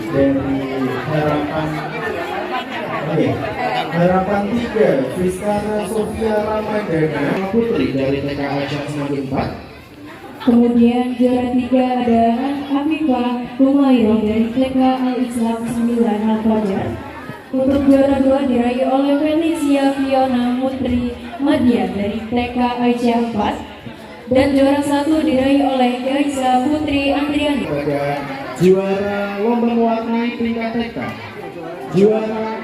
dari harapan harapan 3 Fiskara Sofia Ramadana Putri dari TK Aisyah Semakin 4. Kemudian juara 3 ada Afifah Humayroh dari TK Al-Islam 9 Al-Fajar. Untuk juara 2 diraih oleh Felicia Fiona Putri Madian dari TK Aisyah 4. Dan juara 1 diraih oleh Gaisa Putri Andriani. Pada juara lomba mewarnai tingkat TK, juara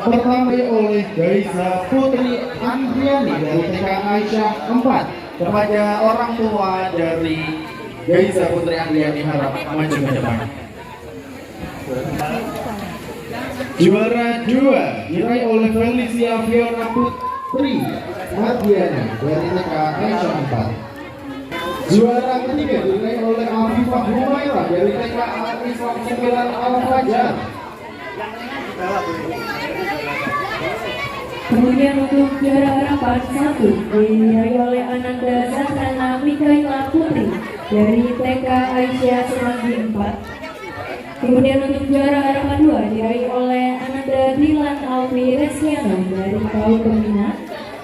pertama oleh Gaisa Putri Andriani dari TK Aisyah 4. Kepada orang tua dari Gaisa Putri Andriani harap maju ke depan. Juara 2 diraih oleh Felicia Fiona Putri Madiana dari TK Aisyah 4. Juara ketiga diraih oleh Afifah Humayroh dari TK Al-Islam 9 Al-Fajar. Kemudian untuk juara harapan 1 diraih oleh Ananda Zahrana Mikaela Putri dari TK Aisyah Semanggi 4. Kemudian untuk juara harapan 2 diraih oleh Ananda Dilan Alfi Resiano dari PAUD Pembina.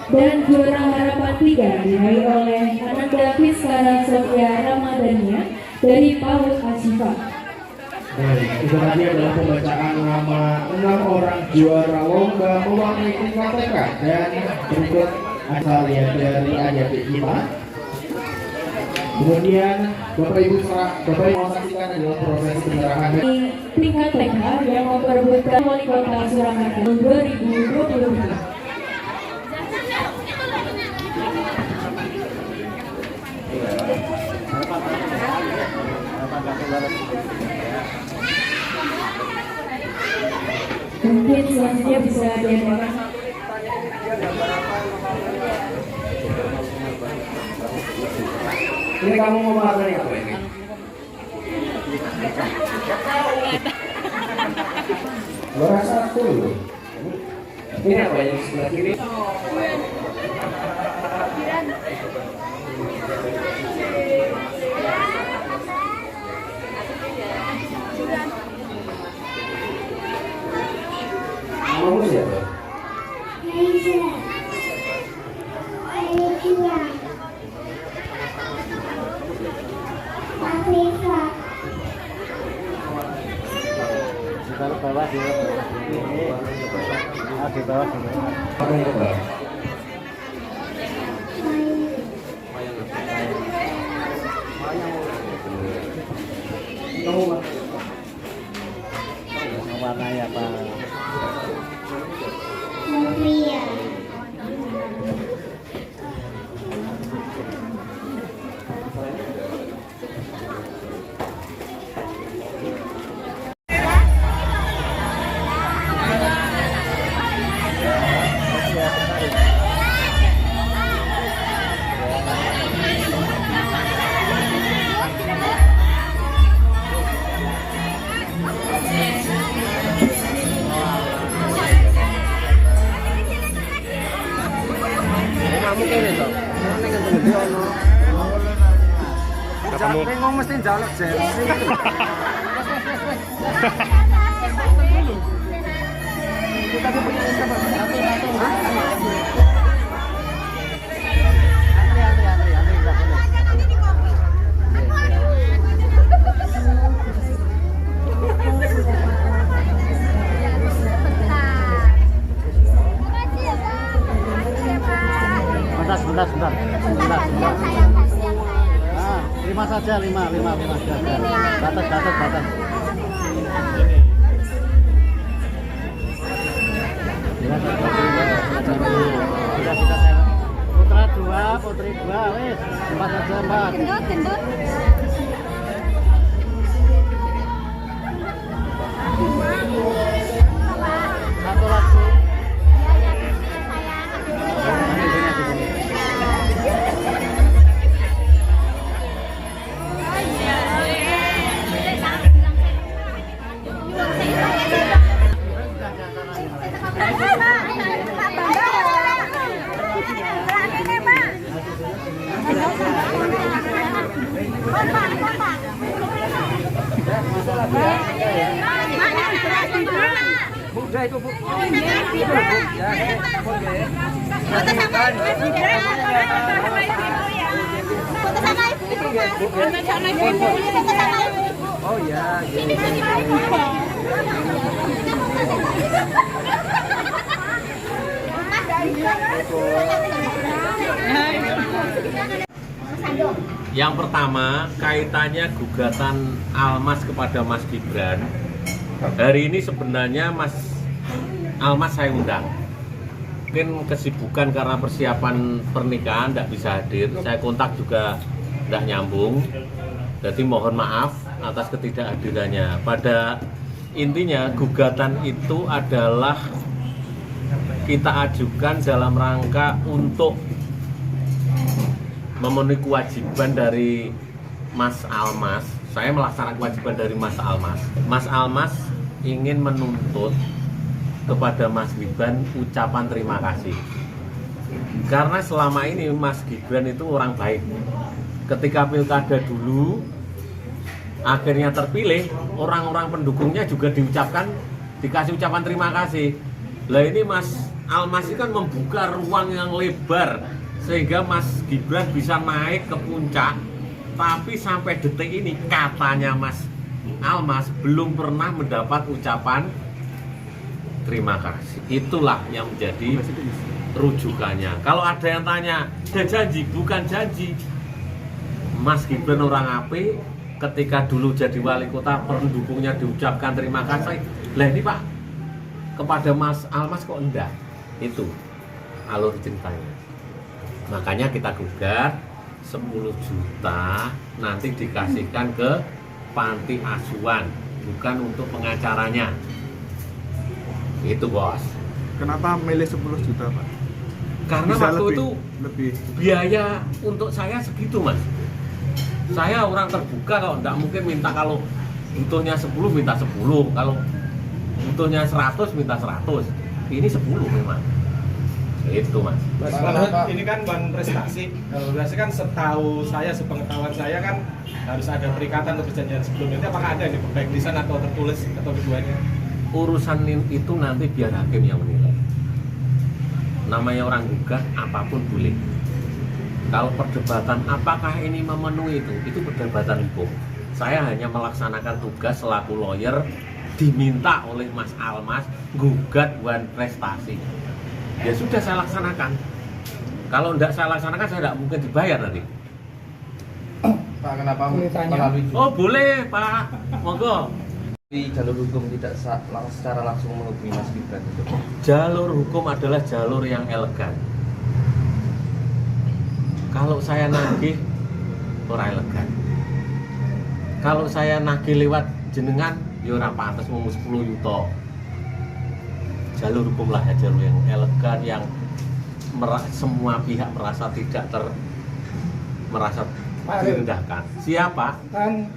Dan juara harapan 3 diraih oleh Ananda Fiskara Sofia Ramadania dari PAUD Asyifa. Baik, itu tadi adalah pembacaan nama 6 orang juara lomba mewarnai tingkat TK. Dan berikut asal lihat dari adik kita. Kemudian Bapak Ibu mau saksikan adalah proses penyerahan Di tingkat TK yang memperebutkan Wali Kota Surakarta 2023. Mungkin selanjutnya bisa diadakan. Ini kamu mau makan apa ini? Lo rasa aku loh. Ini apa yang sebelah kiri? Kamu siapa? Taruh bawah di bawah dulu. Apa yang coba? Warna apa? Kamu mesti jaluk jersey. Sebentar. Nah, 5 saja, 5 saja. Batas. Sudah. Putra 2, putri 2, wis. 4 saja, 4. Gendut. Satu lagi. Muda itu Bu. Oh ya. Yang pertama, kaitannya gugatan Almas kepada Mas Gibran. Hari ini sebenarnya Mas Almas saya undang. Mungkin kesibukan karena persiapan pernikahan tidak bisa hadir. Saya kontak juga tidak nyambung. Jadi mohon maaf atas ketidakhadirannya. Pada intinya gugatan itu adalah kita ajukan dalam rangka untuk memenuhi kewajiban dari Mas Almas. Saya melaksanakan kewajiban dari Mas Almas. Mas Almas ingin menuntut kepada Mas Gibran ucapan terima kasih. Karena selama ini Mas Gibran itu orang baik. Ketika pilkada dulu, akhirnya terpilih, orang-orang pendukungnya juga dikasih ucapan terima kasih. Lah ini Mas Almas ini kan membuka ruang yang lebar sehingga Mas Gibran bisa naik ke puncak, tapi sampai detik ini katanya Mas Almas belum pernah mendapat ucapan terima kasih. Itulah yang menjadi rujukannya. Kalau ada yang tanya, ada janji? Bukan janji. Mas Gibran orang apik, ketika dulu jadi wali kota pendukungnya diucapkan terima kasih. Lah ini Pak, kepada Mas Almas kok enggak? Itu alur ceritanya. Makanya kita gugat 10 juta nanti dikasihkan ke panti asuhan, bukan untuk pengacaranya. Itu bos. Kenapa milih 10 juta Pak? Karena Bisa waktu itu lebih biaya untuk saya segitu Mas. Saya orang terbuka, kalau enggak mungkin minta, kalau butuhnya 10 minta 10, kalau butuhnya 100 minta 100. Ini 10 memang. Itu Mas. Mas Farhad, ini kan ban prestasi. Kalau biasanya kan setahu saya, sepengetahuan saya kan harus ada perikatan atau perjanjian sebelumnya. Itu apakah ada ini baik lisan atau tertulis atau keduanya? Urusan itu nanti biar hakim yang menilai. Namanya orang gugat, apapun boleh. Kalau perdebatan apakah ini memenuhi itu perdebatan hukum. Saya hanya melaksanakan tugas selaku lawyer, diminta oleh Mas Almas gugat ban prestasi. Ya sudah saya laksanakan. Kalau tidak saya laksanakan, saya tidak mungkin dibayar nanti. Pak, kenapa melalui Oh boleh Pak, monggo. di jalur hukum tidak secara langsung menghubungi Mas Gibran itu? Jalur hukum adalah jalur yang elegan. Kalau saya nagih, ora elegan. Kalau saya nagih lewat jenengan, ya ora pantes mau 10 yuto. Jalur hukum lah ya, jalur yang elegan, yang semua pihak merasa tidak merasa direndahkan. Siapa? Kan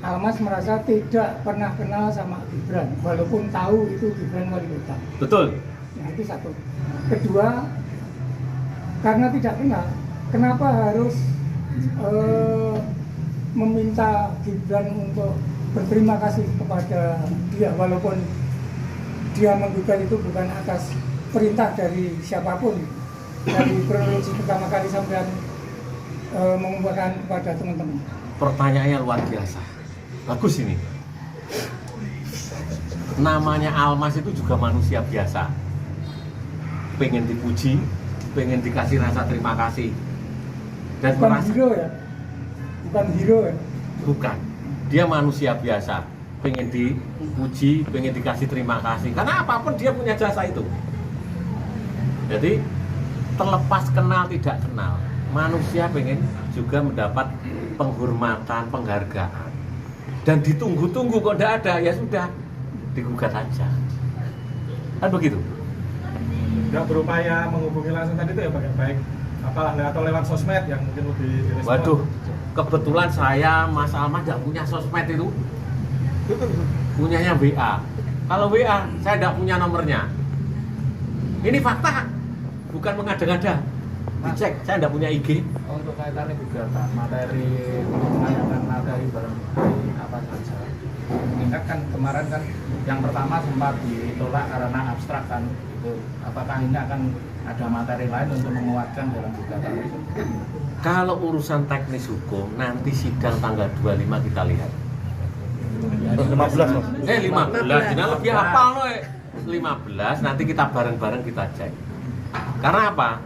Almas merasa tidak pernah kenal sama Gibran, walaupun tahu itu Gibran wali kota. Betul. Nah itu satu. Kedua, karena tidak kenal, kenapa harus meminta Gibran untuk berterima kasih kepada dia, walaupun dia menggugat itu bukan atas perintah dari siapapun. Dari kronologi pertama kali sampai mengumpulkan kepada teman-teman. Pertanyaannya luar biasa. Bagus ini. Namanya Almas itu juga manusia biasa. Pengen dipuji, pengen dikasih rasa terima kasih. Dan Bukan hero ya? Bukan hero ya? Bukan. Dia manusia biasa. Pengen dipuji, pengen dikasih terima kasih. Karena apapun dia punya jasa itu. Jadi terlepas kenal tidak kenal, manusia pengen juga mendapat penghormatan, penghargaan. Dan ditunggu-tunggu kok tidak ada, ya sudah digugat aja. Kan begitu? Nggak berupaya menghubungi langsung tadi itu ya baik-baik. Apalah atau lewat sosmed yang mungkin lebih direspon. Waduh, kebetulan saya Mas Almas tidak punya sosmed itu. Punyanya WA. Kalau WA saya tidak punya nomornya. Ini fakta, bukan mengada-ngada. Dicek, saya tidak punya IG. Untuk kaitannya gugatan materi penanyakan materi barang bukti apa saja? Mungkin diangkat kan kemarin kan yang pertama sempat ditolak karena abstrak kan itu. Apakah ini akan ada materi lain untuk menguatkan dalam gugatan itu? Kalau urusan teknis hukum nanti sidang tanggal 25 kita lihat. 15 Mas. 15, jadi lebih hafal loh. 15 nanti kita bareng-bareng kita cek. Karena apa?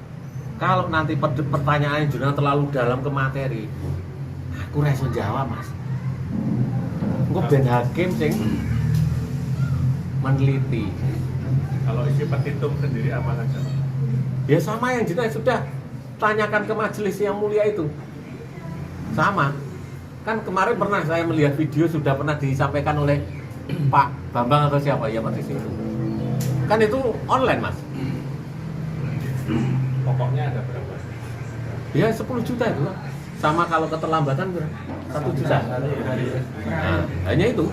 Kalau nanti pertanyaan jurnal terlalu dalam ke materi, aku rasa jawab Mas. Gue ben hakim sing meneliti. Kalau isi petitum sendiri apa saja? Ya sama yang jelas sudah tanyakan ke majelis yang mulia itu. Sama. Kan kemarin pernah saya melihat video sudah pernah disampaikan oleh Pak Bambang atau siapa ya Pak di situ. Kan itu online Mas. Pokoknya ada berapa? Ya 10 juta itu. Sama kalau keterlambatan berapa? 1 juta. Nah, hanya itu.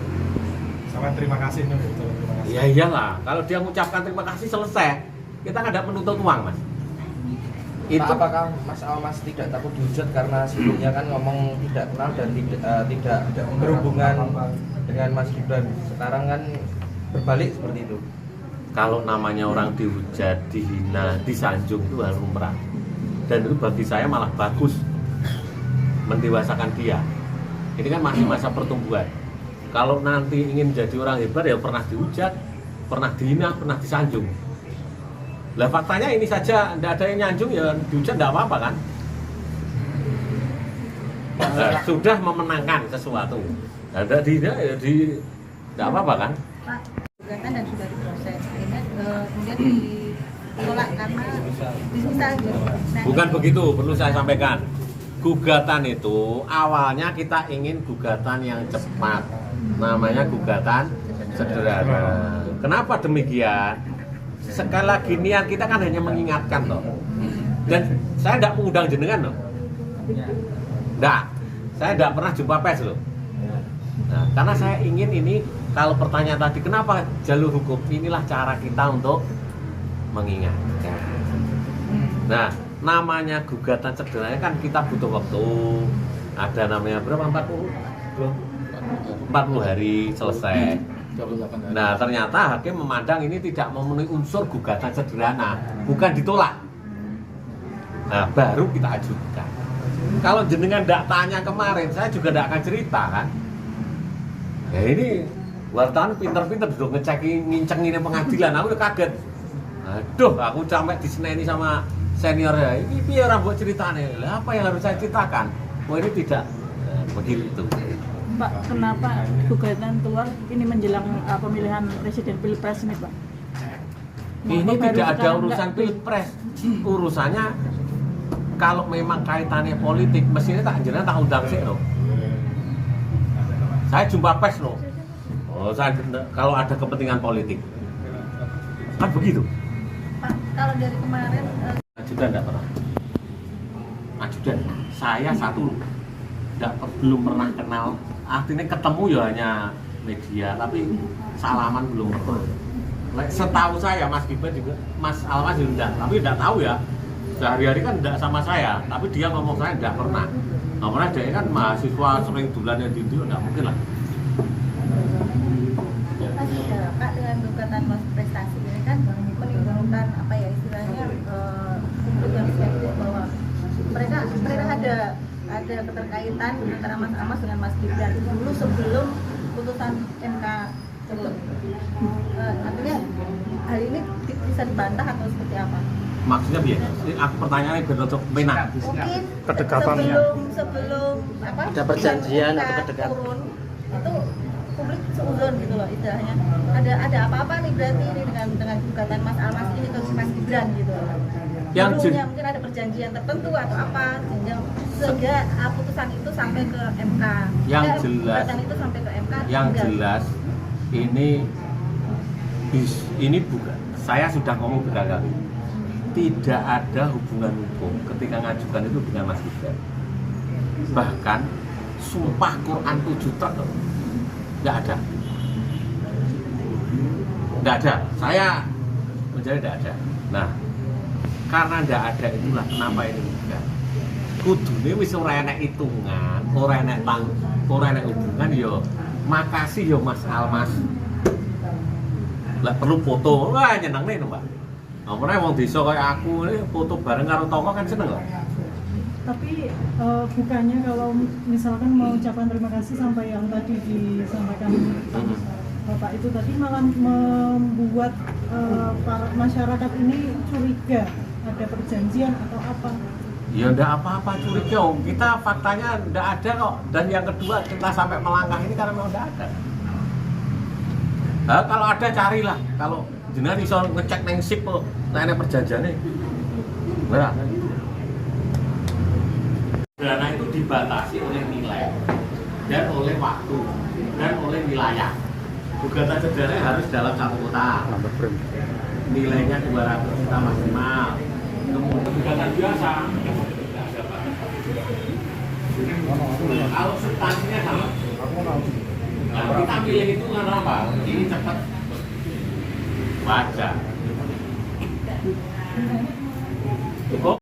Sama terima kasih nih, terima kasih. Ya iyalah, kalau dia mengucapkan terima kasih selesai. Kita nggak ada menuntut uang Mas. Itu apakah Mas Almas tidak takut dihujat karena sebelumnya kan ngomong tidak kenal dan tidak berhubungan dengan Mas Gibran. Sekarang kan berbalik seperti itu. Kalau namanya orang dihujat, dihina, disanjung itu hal lumrah. Dan itu bagi saya malah bagus mendewasakan dia. Ini kan masih masa pertumbuhan. Kalau nanti ingin jadi orang hebat ya pernah dihujat, pernah dihina, pernah disanjung. Lah faktanya ini saja tidak ada yang nyanjung ya dihujat tidak apa-apa kan? Nah, sudah memenangkan sesuatu. Ada dihina ya tidak apa-apa kan? Pak, gugatan dan sudah diproses. Akhirnya kemudian ditolak karena dismisal. Nah, Bukan begitu, perlu saya sampaikan. Gugatan itu awalnya kita ingin gugatan yang cepat. Namanya gugatan sederhana. Kenapa demikian? Sekali lagi niat kita kan hanya mengingatkan loh. Dan saya tidak mengundang jenengan loh. Tidak, saya tidak pernah jumpa pers loh. Nah, karena saya ingin ini, kalau pertanyaan tadi kenapa jalur hukum, inilah cara kita untuk mengingatkan. Nah, namanya gugatan sederhana kan kita butuh waktu. Ada namanya berapa? 40 hari selesai. Nah, ternyata hakim memandang ini tidak memenuhi unsur gugatan sederhana, bukan ditolak. Nah, baru kita ajukan. Kalau jenengan tidak tanya kemarin, saya juga tidak akan cerita kan. Ya ini wartawan pinter-pinter duduk ngincengin pengadilan, aku udah kaget. Aduh, aku sampai diseneni sama seniornya. Ini biar orang buat ceritanya. Lah, apa yang harus saya ceritakan? Oh ini tidak begitu. Pak, kenapa gugatan keluar ini menjelang pemilihan presiden pilpres ini, Pak? Ini tidak ada urusan pilpres. Urusannya kalau memang kaitannya politik, mestinya tak undang sih loh. Saya jumpa pers loh. Oh, kalau ada kepentingan politik, kan begitu. Pak, kalau dari kemarin Ajudan enggak pernah. Ajudan, saya satu belum pernah kenal. Artinya ketemu ya hanya media, tapi salaman belum pernah. Setahu saya Mas Gibran juga, Mas Almas juga, tapi tidak tahu ya. Sehari-hari kan tidak sama saya, tapi dia ngomong saya tidak pernah. Nggak pernah, dia kan mahasiswa sering dulannya di itu, tidak mungkin lah. Pak, dengan gugatan prestasi ini kan menimbulkan apa ya istilahnya publik yang skeptis bahwa mereka ada keterkaitan antara Mas Almas dengan Mas Gibran dulu sebelum putusan MK tersebut. Artinya hal ini bisa dibantah atau seperti apa? Maksudnya biar, pertanyaannya bentuk menang. Mungkin kedekatannya. sebelum apa? Ada perjanjian atau kedekatan. Turun, itu publik seuzon gitu loh istilahnya. Ada apa-apa nih berarti ini dengan gugatan Mas Almas ini ke Mas Gibran gitu. Yang Dulunya mungkin ada perjanjian tertentu atau apa sehingga putusan itu sampai ke MK. Yang jelas, gugatan itu sampai ke MK. yang jelas ini bukan. Saya sudah ngomong berkali-kali. Tidak ada hubungan hukum ketika ngajukan itu dengan Mas Gibran. Bahkan sumpah Quran 7 truk nggak ada. Nggak ada. Saya menjadi tidak ada. Nah, karena tidak ada itulah kenapa ini enggak. Kudune wis ora enek hitungan, ora enek hubungan ya makasih yo Mas Almas. Lah perlu foto, wah nyeneng nih Mbak. Nomornya wong desa kayak aku ini foto bareng karo tokoh kan seneng loh. Tapi bukannya kalau misalkan mau ucapan terima kasih sampai yang tadi disampaikan Bapak itu tadi malah membuat para masyarakat ini curiga ada perjanjian atau apa? Ya enggak apa-apa curiga, kita faktanya enggak ada kok. Dan yang kedua kita sampai melangkah ini karena memang enggak ada. Nah, kalau ada carilah, kalau jenengan iso ngecek neng sip kok, neng perjanjiannya. Nah, dana itu dibatasi oleh nilai dan oleh waktu dan oleh wilayah. Gugatan cedera harus dalam satu kota. Nilainya 200 juta maksimal. Kemudian gugatan biasa. Kalau substansinya sama. Nah, kita pilih itu karena apa? Ini cepat, wajar. Cukup.